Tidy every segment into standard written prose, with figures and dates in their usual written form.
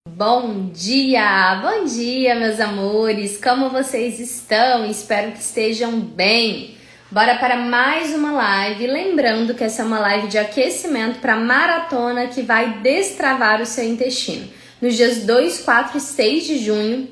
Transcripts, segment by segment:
Bom dia, meus amores! Como vocês estão? Espero que estejam bem. Bora para mais uma live. Lembrando que essa é uma live de aquecimento para maratona que vai destravar o seu intestino. Nos dias 2, 4 e 6 de junho,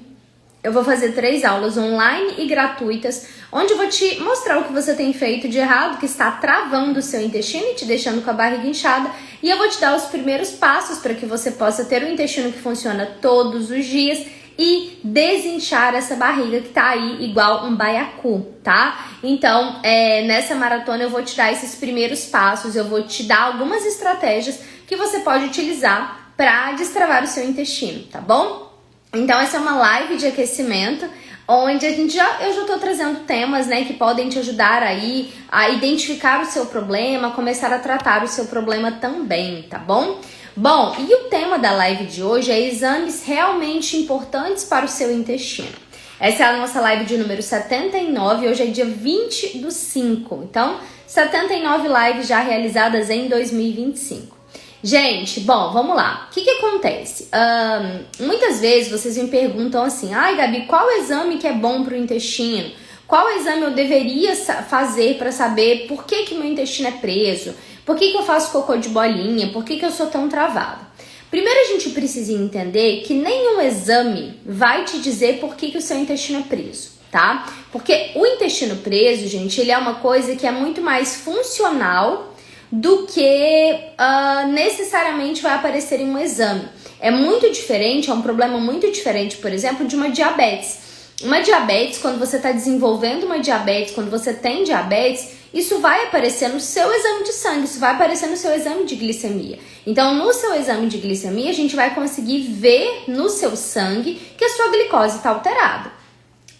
eu vou fazer 3 aulas online e gratuitas, onde eu vou te mostrar o que você tem feito de errado, que está travando o seu intestino e te deixando com a barriga inchada. E eu vou te dar os primeiros passos para que você possa ter um intestino que funciona todos os dias e desinchar essa barriga que tá aí igual um baiacu, tá? Então, nessa maratona eu vou te dar esses primeiros passos, eu vou te dar algumas estratégias que você pode utilizar para destravar o seu intestino, tá bom? Então, essa é uma live de aquecimento, onde eu já tô trazendo temas, né, que podem te ajudar aí a identificar o seu problema, começar a tratar o seu problema também, tá bom? Bom, e o tema da live de hoje é exames realmente importantes para o seu intestino. Essa é a nossa live de número 79, hoje é dia 20/5, então 79 lives já realizadas em 2025. Gente, bom, vamos lá. O que acontece? Muitas vezes vocês me perguntam assim: ai, Gabi, qual exame que é bom para o intestino? Qual exame eu deveria fazer para saber por que meu intestino é preso? Por que eu faço cocô de bolinha? Por que eu sou tão travado? Primeiro a gente precisa entender que nenhum exame vai te dizer por que o seu intestino é preso, tá? Porque o intestino preso, gente, ele é uma coisa que é muito mais funcional do que necessariamente vai aparecer em um exame. É muito diferente, é um problema muito diferente, por exemplo, de uma diabetes. Uma diabetes, quando você está desenvolvendo uma diabetes, quando você tem diabetes, isso vai aparecer no seu exame de sangue, isso vai aparecer no seu exame de glicemia. Então, no seu exame de glicemia, a gente vai conseguir ver no seu sangue que a sua glicose está alterada.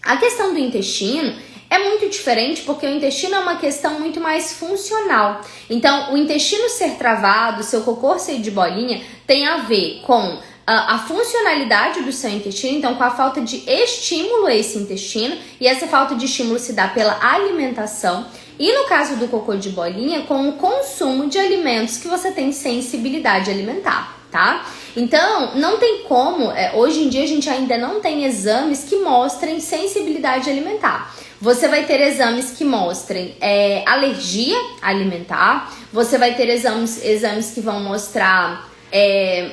A questão do intestino é muito diferente porque o intestino é uma questão muito mais funcional. Então, o intestino ser travado, seu cocô ser de bolinha, tem a ver com a funcionalidade do seu intestino, então com a falta de estímulo a esse intestino, e essa falta de estímulo se dá pela alimentação. E no caso do cocô de bolinha, com o consumo de alimentos que você tem sensibilidade alimentar, tá? Então, não tem como, hoje em dia a gente ainda não tem exames que mostrem sensibilidade alimentar. Você vai ter exames que mostrem alergia alimentar, você vai ter exames que vão mostrar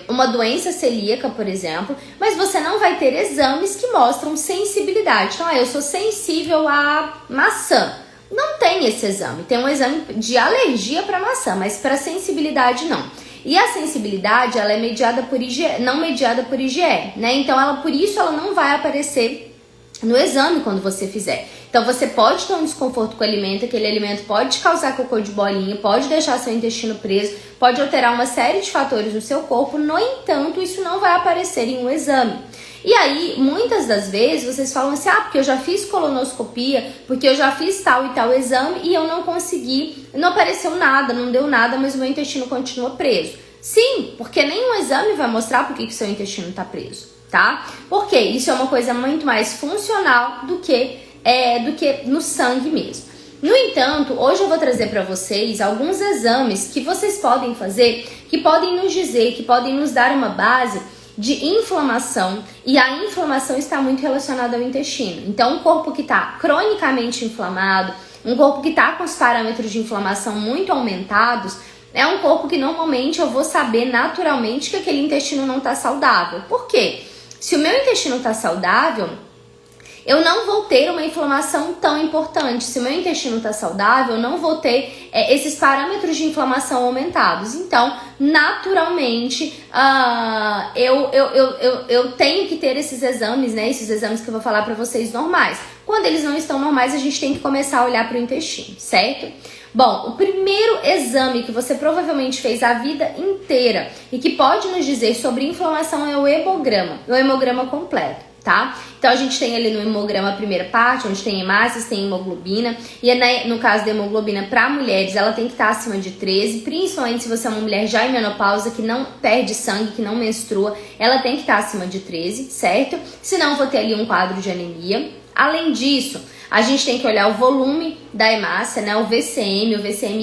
uma doença celíaca, por exemplo, mas você não vai ter exames que mostram sensibilidade. Então, eu sou sensível à maçã. Não tem esse exame, tem um exame de alergia para maçã, mas para sensibilidade não. E a sensibilidade, ela é mediada por IgE, não mediada por IgE, né? Então, por isso ela não vai aparecer no exame quando você fizer. Então, você pode ter um desconforto com o alimento, aquele alimento pode te causar cocô de bolinha, pode deixar seu intestino preso, pode alterar uma série de fatores no seu corpo, no entanto, isso não vai aparecer em um exame. E aí, muitas das vezes, vocês falam assim, porque eu já fiz colonoscopia, porque eu já fiz tal e tal exame e eu não consegui, não apareceu nada, não deu nada, mas o meu intestino continua preso. Sim, porque nenhum exame vai mostrar por que o seu intestino está preso, tá? Porque isso é uma coisa muito mais funcional do que no sangue mesmo. No entanto, hoje eu vou trazer para vocês alguns exames que vocês podem fazer, que podem nos dizer, que podem nos dar uma base de inflamação, e a inflamação está muito relacionada ao intestino. Então, um corpo que está cronicamente inflamado, um corpo que está com os parâmetros de inflamação muito aumentados, é um corpo que normalmente eu vou saber naturalmente que aquele intestino não está saudável. Por quê? Se o meu intestino está saudável, eu não vou ter uma inflamação tão importante. Se o meu intestino está saudável, eu não vou ter esses parâmetros de inflamação aumentados. Então, naturalmente, eu tenho que ter esses exames, né? Esses exames que eu vou falar para vocês normais. Quando eles não estão normais, a gente tem que começar a olhar para o intestino, certo? Bom, o primeiro exame que você provavelmente fez a vida inteira e que pode nos dizer sobre inflamação é o hemograma completo, tá? Então a gente tem ali no hemograma a primeira parte, onde tem hemácias, tem hemoglobina, e no caso da hemoglobina para mulheres, ela tem que estar acima de 13, principalmente se você é uma mulher já em menopausa, que não perde sangue, que não menstrua, ela tem que estar acima de 13, certo? Senão eu vou ter ali um quadro de anemia. Além disso, a gente tem que olhar o volume da hemácia, né? O VCM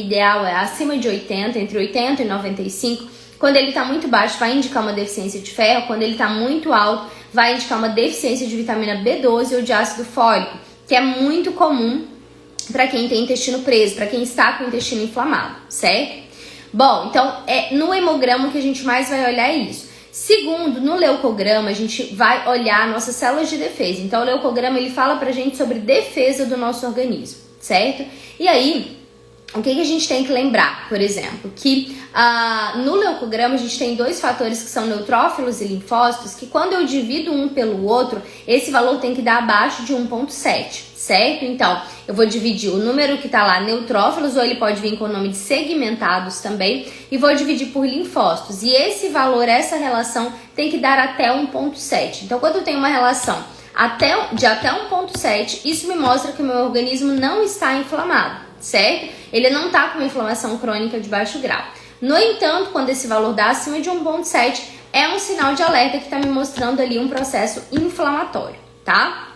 ideal é acima de 80, entre 80 e 95. Quando ele está muito baixo, vai indicar uma deficiência de ferro. Quando ele está muito alto, vai indicar uma deficiência de vitamina B12 ou de ácido fólico, que é muito comum para quem tem intestino preso, para quem está com o intestino inflamado, certo? Bom, então no hemograma que a gente mais vai olhar é isso. Segundo, no leucograma a gente vai olhar nossas células de defesa. Então o leucograma ele fala pra gente sobre defesa do nosso organismo, certo? E aí, o que a gente tem que lembrar, por exemplo, que no leucograma a gente tem dois fatores que são neutrófilos e linfócitos, que quando eu divido um pelo outro, esse valor tem que dar abaixo de 1,7, certo? Então, eu vou dividir o número que tá lá, neutrófilos, ou ele pode vir com o nome de segmentados também, e vou dividir por linfócitos. E esse valor, essa relação, tem que dar até 1,7. Então, quando eu tenho uma relação de até 1,7, isso me mostra que o meu organismo não está inflamado, certo? Ele não está com uma inflamação crônica de baixo grau. No entanto, quando esse valor dá acima de 1,7, é um sinal de alerta que está me mostrando ali um processo inflamatório, tá?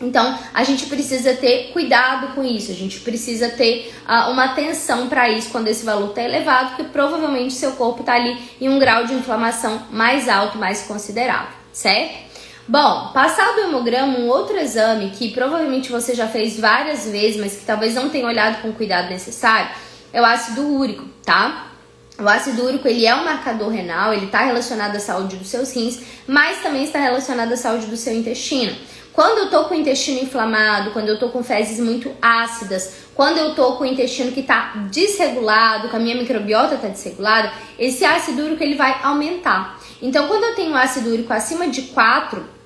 Então, a gente precisa ter cuidado com isso, a gente precisa ter uma atenção para isso quando esse valor está elevado, porque provavelmente seu corpo está ali em um grau de inflamação mais alto, mais considerável, certo? Bom, passado o hemograma, um outro exame que provavelmente você já fez várias vezes, mas que talvez não tenha olhado com o cuidado necessário, é o ácido úrico, tá? O ácido úrico, ele é um marcador renal, ele está relacionado à saúde dos seus rins, mas também está relacionado à saúde do seu intestino. Quando eu tô com o intestino inflamado, quando eu tô com fezes muito ácidas, quando eu tô com o intestino que tá desregulado, que a minha microbiota tá desregulada, esse ácido úrico ele vai aumentar. Então, quando eu tenho um ácido úrico acima de 4,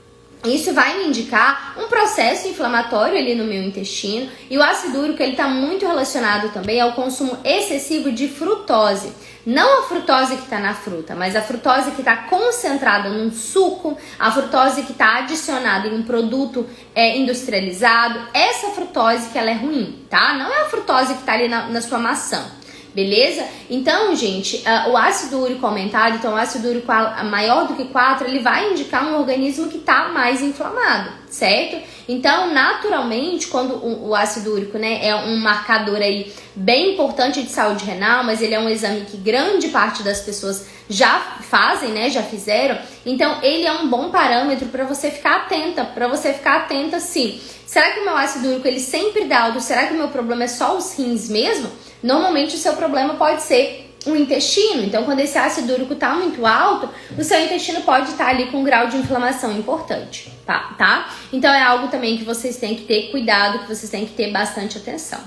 isso vai me indicar um processo inflamatório ali no meu intestino, e o ácido úrico ele está muito relacionado também ao consumo excessivo de frutose. Não a frutose que está na fruta, mas a frutose que está concentrada num suco, a frutose que está adicionada em um produto industrializado. Essa frutose que ela é ruim, tá? Não é a frutose que está ali na sua maçã. Beleza? Então, gente, o ácido úrico aumentado, então o ácido úrico maior do que 4, ele vai indicar um organismo que está mais inflamado, certo? Então, naturalmente, quando o ácido úrico, né, é um marcador aí bem importante de saúde renal, mas ele é um exame que grande parte das pessoas já fazem, né, já fizeram, então ele é um bom parâmetro para você ficar atenta, sim. Será que o meu ácido úrico ele sempre dá alto? Será que o meu problema é só os rins mesmo? Normalmente o seu problema pode ser o intestino. Então, quando esse ácido úrico está muito alto, o seu intestino pode estar ali com um grau de inflamação importante, tá? Então, é algo também que vocês têm que ter cuidado, que vocês têm que ter bastante atenção.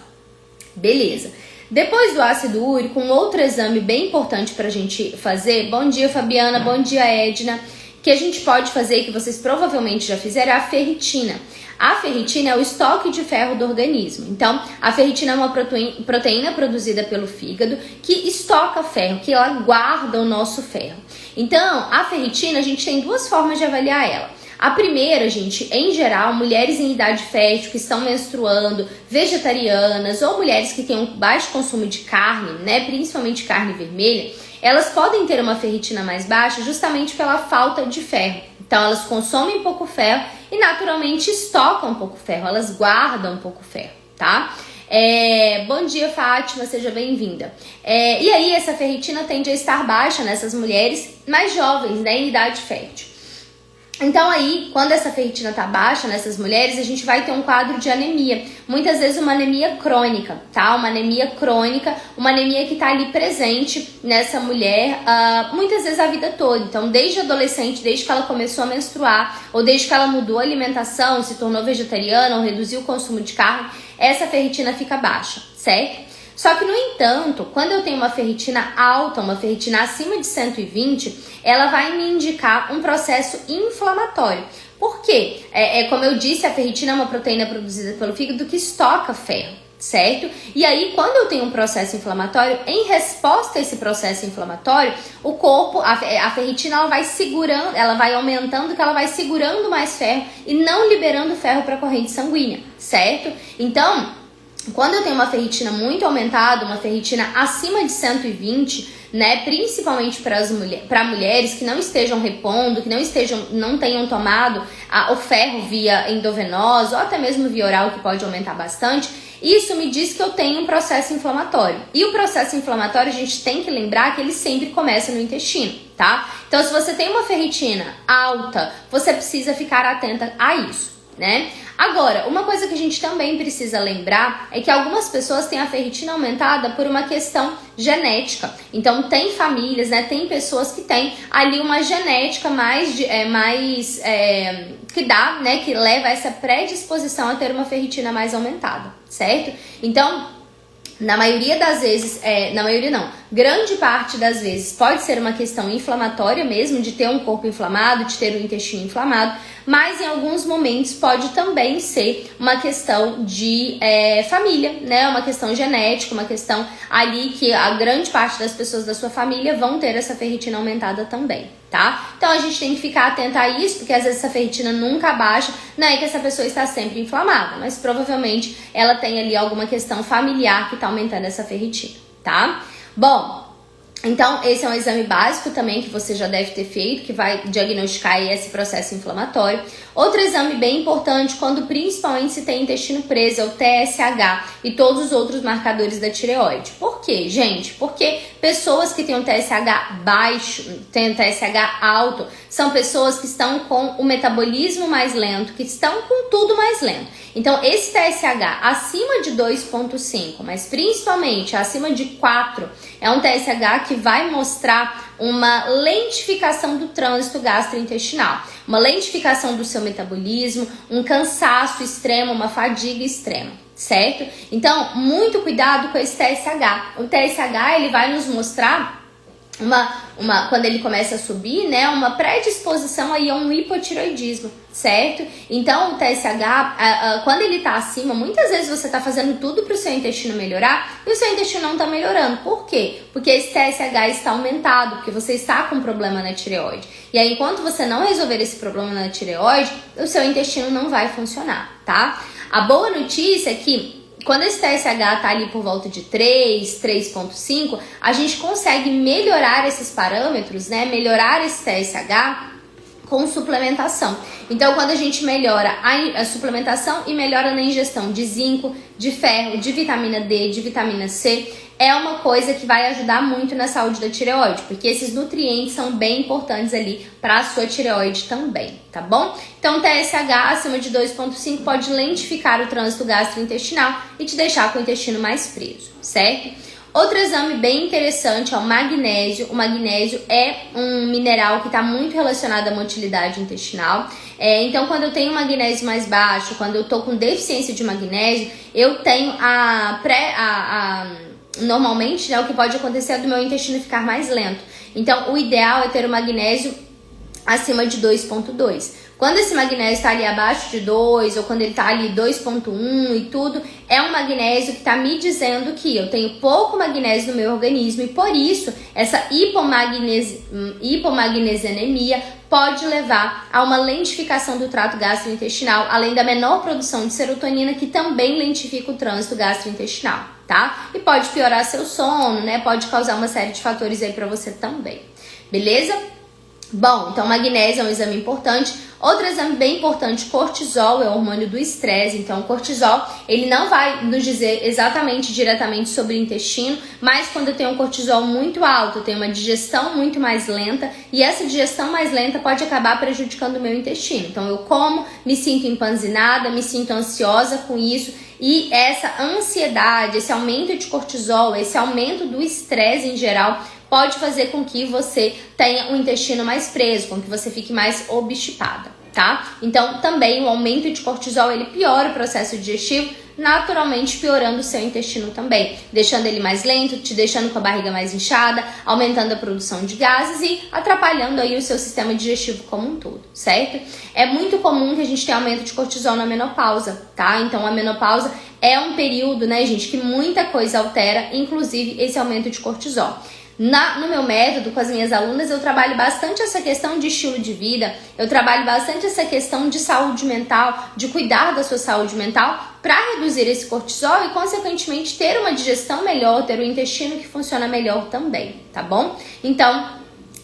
Beleza. Depois do ácido úrico, um outro exame bem importante para a gente fazer. Bom dia, Fabiana. Bom dia, Edna. Que a gente pode fazer, que vocês provavelmente já fizeram, é a ferritina. A ferritina é o estoque de ferro do organismo. Então, a ferritina é uma proteína produzida pelo fígado que estoca ferro, que ela guarda o nosso ferro. Então, a ferritina, a gente tem duas formas de avaliar ela. A primeira, gente, em geral, mulheres em idade fértil que estão menstruando, vegetarianas ou mulheres que têm um baixo consumo de carne, né, principalmente carne vermelha, elas podem ter uma ferritina mais baixa justamente pela falta de ferro. Então, elas consomem pouco ferro e naturalmente estocam pouco ferro, elas guardam pouco ferro, tá? Bom dia, Fátima, seja bem-vinda. E aí, essa ferritina tende a estar baixa nessas mulheres mais jovens, né, em idade fértil. Então aí, quando essa ferritina tá baixa nessas mulheres, a gente vai ter um quadro de anemia. Muitas vezes uma anemia crônica, tá? Uma anemia crônica, uma anemia que tá ali presente nessa mulher, muitas vezes a vida toda. Então, desde adolescente, desde que ela começou a menstruar, ou desde que ela mudou a alimentação, se tornou vegetariana ou reduziu o consumo de carne, essa ferritina fica baixa, certo? Só que, no entanto, quando eu tenho uma ferritina alta, uma ferritina acima de 120, ela vai me indicar um processo inflamatório. Por quê? Como eu disse, a ferritina é uma proteína produzida pelo fígado que estoca ferro, certo? E aí, quando eu tenho um processo inflamatório, em resposta a esse processo inflamatório, o corpo, a ferritina, ela vai segurando, ela vai aumentando, que ela vai segurando mais ferro e não liberando ferro para a corrente sanguínea, certo? Então, quando eu tenho uma ferritina muito aumentada, uma ferritina acima de 120, né, principalmente para mulheres que não estejam repondo, que não tenham tomado o ferro via endovenosa ou até mesmo via oral, que pode aumentar bastante, Isso me diz que eu tenho um processo inflamatório. E o processo inflamatório, a gente tem que lembrar que ele sempre começa no intestino, tá? Então, se você tem uma ferritina alta, você precisa ficar atenta a isso, né? Agora, uma coisa que a gente também precisa lembrar é que algumas pessoas têm a ferritina aumentada por uma questão genética. Então, tem famílias, né? Tem pessoas que têm ali uma genética que dá, né? Que leva a essa predisposição a ter uma ferritina mais aumentada, certo? Então, na maioria das vezes, grande parte das vezes pode ser uma questão inflamatória mesmo, de ter um corpo inflamado, de ter um intestino inflamado, mas em alguns momentos pode também ser uma questão de família, né? Uma questão genética, uma questão ali que a grande parte das pessoas da sua família vão ter essa ferritina aumentada também, tá? Então a gente tem que ficar atenta a isso, porque às vezes essa ferritina nunca baixa, não é que essa pessoa está sempre inflamada, mas provavelmente ela tem ali alguma questão familiar que está aumentando essa ferritina, tá? Bom, então esse é um exame básico também que você já deve ter feito, que vai diagnosticar aí esse processo inflamatório. Outro exame bem importante, quando principalmente se tem intestino preso, é o TSH e todos os outros marcadores da tireoide. Por quê, gente? Porque pessoas que têm um TSH baixo, têm um TSH alto, são pessoas que estão com o metabolismo mais lento, que estão com tudo mais lento. Então, esse TSH acima de 2,5, mas principalmente acima de 4, é um TSH que vai mostrar uma lentificação do trânsito gastrointestinal, uma lentificação do seu metabolismo, um cansaço extremo, uma fadiga extrema, certo? Então, muito cuidado com esse TSH. O TSH, ele vai nos mostrar quando ele começa a subir, né, uma predisposição aí a um hipotireoidismo, certo? Então, o TSH, quando ele tá acima, muitas vezes você tá fazendo tudo pro seu intestino melhorar e o seu intestino não tá melhorando. Por quê? Porque esse TSH está aumentado, porque você está com problema na tireoide. E aí, enquanto você não resolver esse problema na tireoide, o seu intestino não vai funcionar, tá? A boa notícia é que quando esse TSH tá ali por volta de 3, 3,5, a gente consegue melhorar esses parâmetros, né? Melhorar esse TSH com suplementação. Então, quando a gente melhora a suplementação e melhora na ingestão de zinco, de ferro, de vitamina D, de vitamina C, é uma coisa que vai ajudar muito na saúde da tireoide, porque esses nutrientes são bem importantes ali para a sua tireoide também, tá bom? Então, TSH acima de 2,5 pode lentificar o trânsito gastrointestinal e te deixar com o intestino mais preso, certo? Outro exame bem interessante é o magnésio. O magnésio é um mineral que está muito relacionado à motilidade intestinal. Então, quando eu tenho magnésio mais baixo, quando eu estou com deficiência de magnésio, eu tenho normalmente, né, o que pode acontecer é do meu intestino ficar mais lento. Então, o ideal é ter o magnésio acima de 2,2. Quando esse magnésio está ali abaixo de 2, ou quando ele está ali 2,1 e tudo, é um magnésio que está me dizendo que eu tenho pouco magnésio no meu organismo e por isso essa hipomagnesianemia pode levar a uma lentificação do trato gastrointestinal, além da menor produção de serotonina, que também lentifica o trânsito gastrointestinal, tá? E pode piorar seu sono, né? Pode causar uma série de fatores aí para você também, beleza? Bom, então magnésio é um exame importante. Outro exame bem importante, cortisol, é o hormônio do estresse. Então o cortisol, ele não vai nos dizer exatamente, diretamente sobre o intestino, mas quando eu tenho um cortisol muito alto, eu tenho uma digestão muito mais lenta, e essa digestão mais lenta pode acabar prejudicando o meu intestino. Então eu como, me sinto empanzinada, me sinto ansiosa com isso, e essa ansiedade, esse aumento de cortisol, esse aumento do estresse em geral, pode fazer com que você tenha um intestino mais preso, com que você fique mais obstipada, tá? Então, também o aumento de cortisol, ele piora o processo digestivo, naturalmente piorando o seu intestino também, deixando ele mais lento, te deixando com a barriga mais inchada, aumentando a produção de gases e atrapalhando aí o seu sistema digestivo como um todo, certo? É muito comum que a gente tenha aumento de cortisol na menopausa, tá? Então, a menopausa é um período, né, gente, que muita coisa altera, inclusive esse aumento de cortisol. No meu método, com as minhas alunas, eu trabalho bastante essa questão de estilo de vida, eu trabalho bastante essa questão de saúde mental, de cuidar da sua saúde mental para reduzir esse cortisol e, consequentemente, ter uma digestão melhor, ter um intestino que funciona melhor também, tá bom? Então,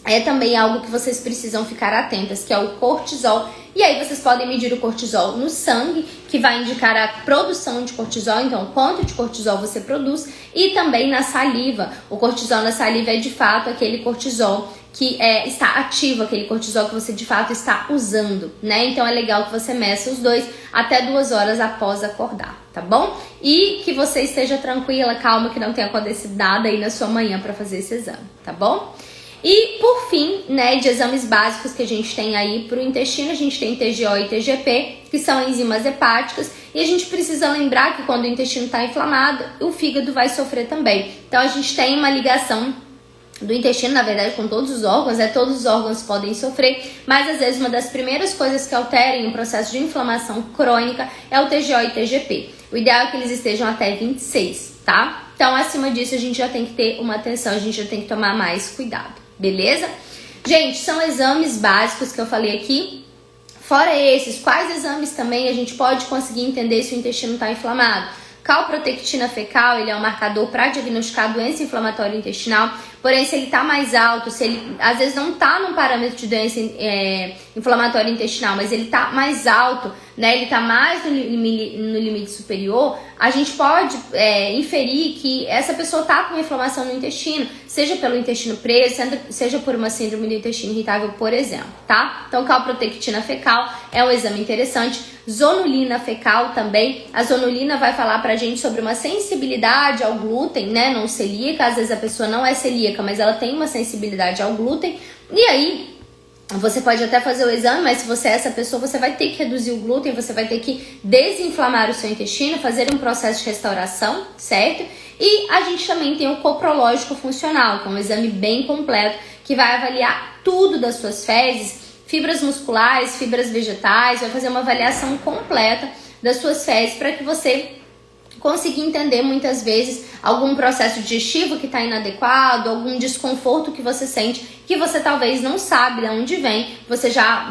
é também algo que vocês precisam ficar atentas, que é o cortisol. E aí vocês podem medir o cortisol no sangue, que vai indicar a produção de cortisol, então quanto de cortisol você produz, e também na saliva. O cortisol na saliva é de fato aquele cortisol que está ativo, aquele cortisol que você de fato está usando, né? Então é legal que você meça os dois até 2 horas após acordar, tá bom? E que você esteja tranquila, calma, que não tenha acontecido nada aí na sua manhã para fazer esse exame, tá bom? E por fim, né, de exames básicos que a gente tem aí para o intestino, a gente tem TGO e TGP, que são enzimas hepáticas, e a gente precisa lembrar que quando o intestino está inflamado, o fígado vai sofrer também. Então a gente tem uma ligação do intestino, na verdade, com todos os órgãos, todos os órgãos podem sofrer, mas às vezes uma das primeiras coisas que alterem o processo de inflamação crônica é o TGO e TGP. O ideal é que eles estejam até 26, tá? Então, acima disso, a gente já tem que ter uma atenção, a gente já tem que tomar mais cuidado, beleza? Gente, são exames básicos que eu falei aqui. Fora esses, quais exames também a gente pode conseguir entender se o intestino está inflamado? Calprotectina fecal, ele é um marcador para diagnosticar doença inflamatória intestinal, porém se ele está mais alto, se ele às vezes não está num parâmetro de doença inflamatória intestinal, mas ele está mais alto, né, ele está mais no limite superior, a gente pode inferir que essa pessoa está com inflamação no intestino, seja pelo intestino preso, seja por uma síndrome do intestino irritável, por exemplo, tá? Então, calprotectina fecal é um exame interessante. Zonulina fecal também. A zonulina vai falar pra gente sobre uma sensibilidade ao glúten, né? Não celíaca, às vezes a pessoa não é celíaca, mas ela tem uma sensibilidade ao glúten. E aí, você pode até fazer o exame, mas se você é essa pessoa, você vai ter que reduzir o glúten, você vai ter que desinflamar o seu intestino, fazer um processo de restauração, certo? E a gente também tem o coprológico funcional, que é um exame bem completo, que vai avaliar tudo das suas fezes, fibras musculares, fibras vegetais, vai fazer uma avaliação completa das suas fezes para que você consiga entender muitas vezes algum processo digestivo que está inadequado, algum desconforto que você sente, que você talvez não sabe de onde vem, você já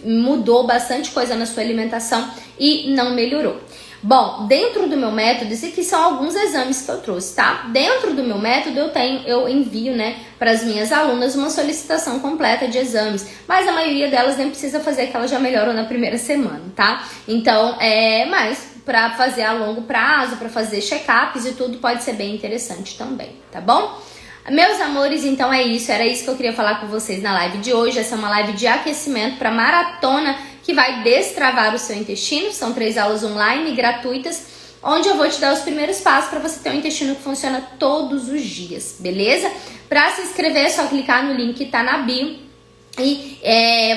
mudou bastante coisa na sua alimentação e não melhorou. Bom, dentro do meu método, esses aqui são alguns exames que eu trouxe, tá? Dentro do meu método eu envio, né, para as minhas alunas uma solicitação completa de exames, mas a maioria delas nem precisa fazer, que elas já melhoram na primeira semana, tá? Então, mas para fazer a longo prazo, para fazer check-ups e tudo, pode ser bem interessante também, tá bom? Meus amores, então é isso, era isso que eu queria falar com vocês na live de hoje. Essa é uma live de aquecimento para maratona que vai destravar o seu intestino. São 3 aulas online gratuitas, onde eu vou te dar os primeiros passos para você ter um intestino que funciona todos os dias, beleza? Para se inscrever é só clicar no link que tá na bio. E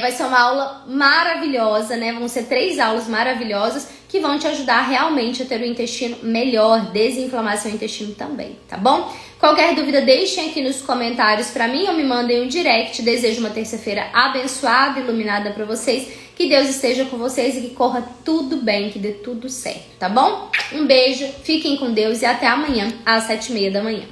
vai ser uma aula maravilhosa, né? Vão ser 3 aulas maravilhosas que vão te ajudar realmente a ter o intestino melhor, desinflamar seu intestino também, tá bom? Qualquer dúvida, deixem aqui nos comentários pra mim ou me mandem um direct. Desejo uma terça-feira abençoada, iluminada pra vocês. Que Deus esteja com vocês e que corra tudo bem, que dê tudo certo, tá bom? Um beijo, fiquem com Deus e até amanhã às 7h30 da manhã.